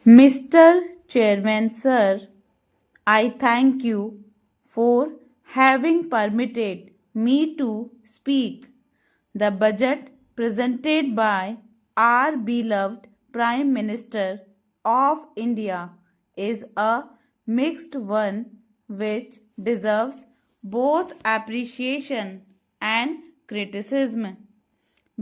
Mr. Chairman, sir, I thank you for having permitted me to speak. The budget presented by our beloved Prime Minister of India is a mixed one which deserves both appreciation and criticism.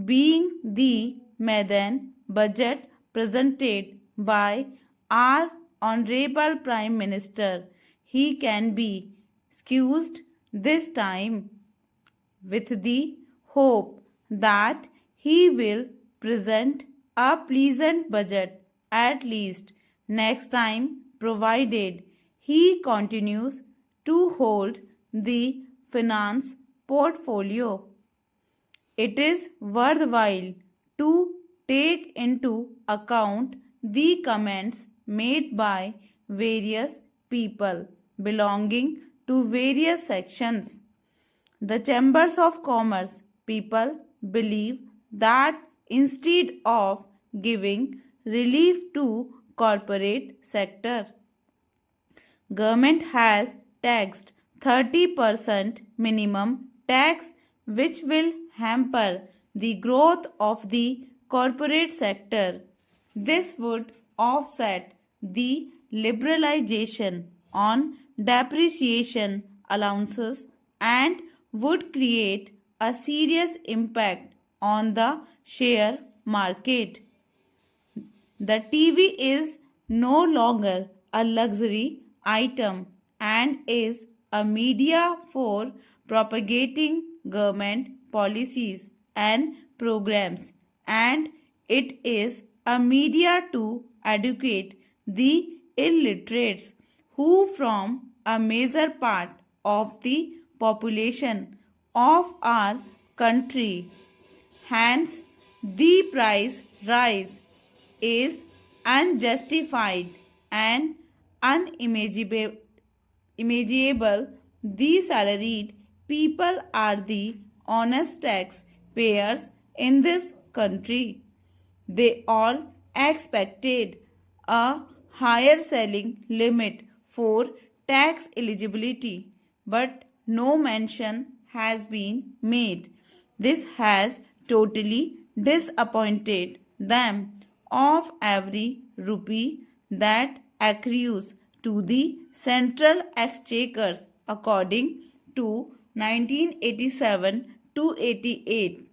Being the Maiden budget presented by our Honorable Prime Minister, he can be excused this time with the hope that he will present a pleasant budget at least next time, provided he continues to hold the finance portfolio. It is worthwhile to take into account the comments made by various people belonging to various sections. The chambers of commerce people believe that instead of giving relief to corporate sector, government has taxed 30% minimum tax, which will hamper the growth of the corporate sector. This would offset the liberalization on depreciation allowances and would create a serious impact on the share market. The TV is no longer a luxury item and is a media for propagating government policies and programs, and it is a media to educate the illiterates who form a major part of the population of our country. Hence, the price rise is unjustified and unimaginable. The salaried people are the honest tax payers in this country. They all expected a higher selling limit for tax eligibility, but no mention has been made. This has totally disappointed them. Of every rupee that accrues to the central exchequers according to 1987 to 88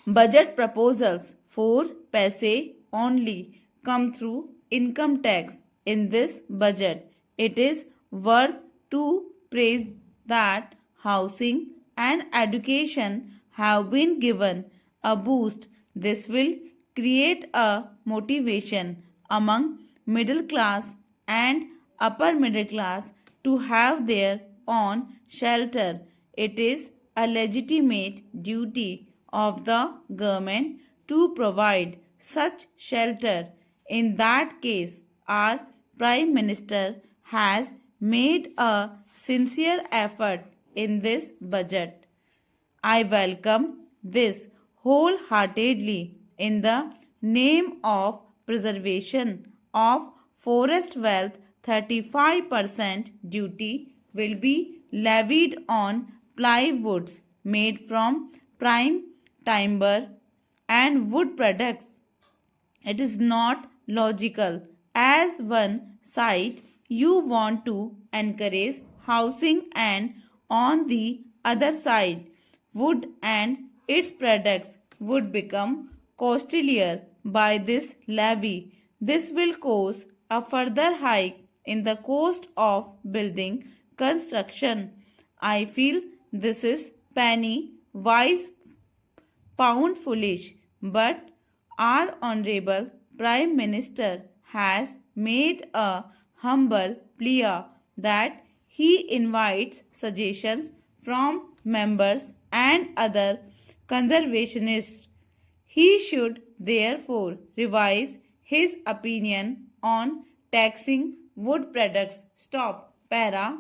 budget proposals, 4 paise only come through income tax in this budget. It is worth to praise that housing and education have been given a boost. This will create a motivation among middle class and upper middle class to have their own shelter. It is a legitimate duty of the government to provide such shelter. In that case, our Prime Minister has made a sincere effort in this budget. I welcome this wholeheartedly. In the name of preservation of forest wealth, 35% duty will be levied on plywoods made from prime timber and wood products. It is not logical. As one side, you want to encourage housing, and on the other side, wood and its products would become costlier by this levy. This will cause a further hike in the cost of building construction. I feel this is penny wise pound foolish, but our Honorable Prime Minister has made a humble plea that he invites suggestions from members and other conservationists. He should therefore revise his opinion on taxing wood products. Stop. Para.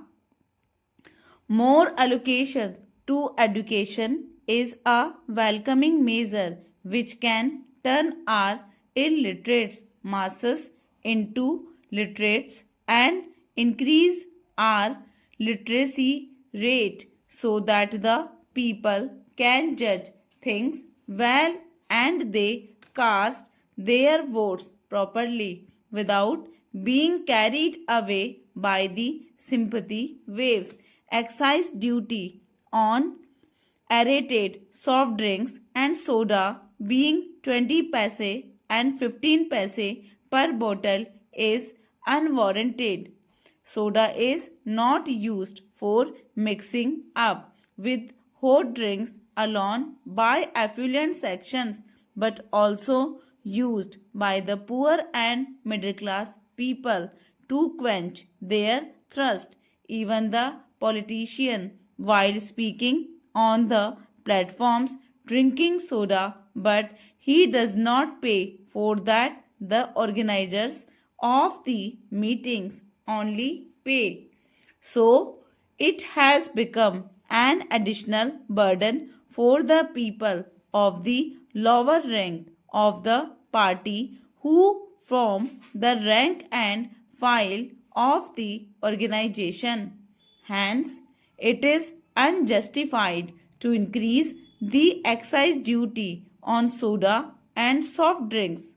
More allocation to education is a welcoming measure which can turn our illiterate masses into literates and increase our literacy rate so that the people can judge things well and they cast their votes properly without being carried away by the sympathy waves. Excise duty on aerated soft drinks and soda being 20 paise and 15 paise per bottle is unwarranted. Soda is not used for mixing up with hot drinks alone by affluent sections but also used by the poor and middle class people to quench their thirst. Even the politician, while speaking on the platforms, drinking soda, but he does not pay for that. The organizers of the meetings only pay. So it has become an additional burden for the people of the lower rank of the party who form the rank and file of the organization. Hence, it is unjustified to increase the excise duty on soda and soft drinks.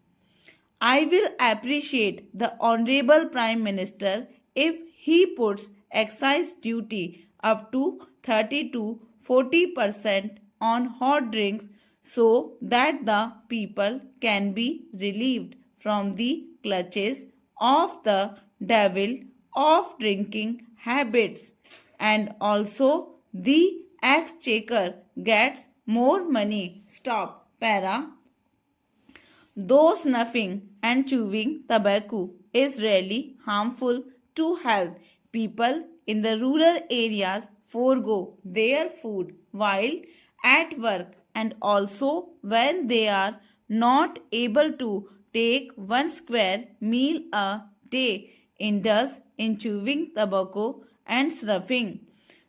I will appreciate the Honorable Prime Minister if he puts excise duty up to 30 to 40% on hot drinks so that the people can be relieved from the clutches of the devil of drinking habits and also the exchequer gets more money. Stop. Para. Though snuffing and chewing tobacco is rarely harmful to health, people in the rural areas forego their food while at work and also when they are not able to take one square meal a day, indulge in chewing tobacco and snuffing.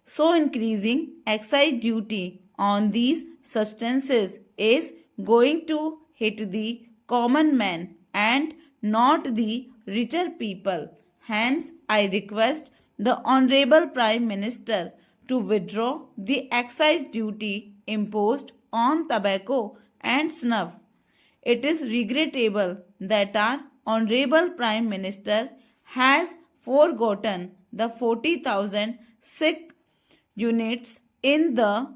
So, increasing excise duty on these substances is going to hit the common man and not the richer people. Hence, I request the Honorable Prime Minister to withdraw the excise duty imposed on tobacco and snuff. It is regrettable that our Honorable Prime Minister has forgotten the 40,000 sick units in the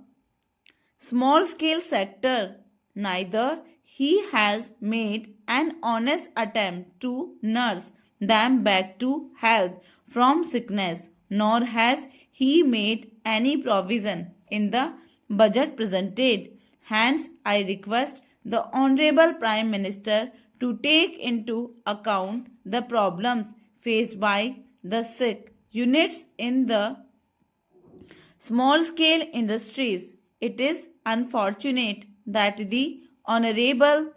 small scale sector. Neither he has made an honest attempt to nurse them back to health from sickness, nor has he made any provision in the budget presented. Hence, I request the Honorable Prime Minister to take into account the problems faced by the sick units in the small scale industries. It is unfortunate that the Honorable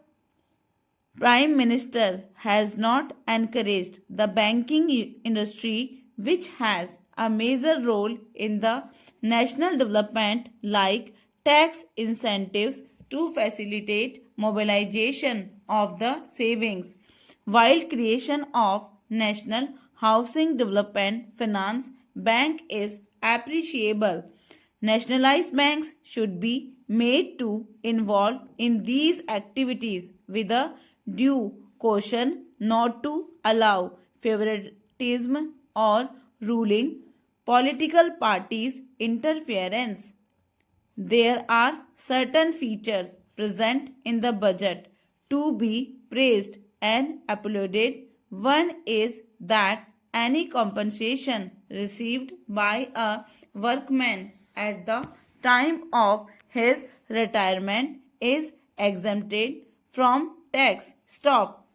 Prime Minister has not encouraged the banking industry, which has a major role in the national development, like tax incentives to facilitate mobilization of the savings, while creation of National Housing Development Finance Bank is appreciable. Nationalized banks should be made to involve in these activities with a due caution, not to allow favoritism or ruling political parties' interference. There are certain features present in the budget to be praised and applauded. One is that any compensation received by a workman at the time of his retirement is exempted from tax. Stop.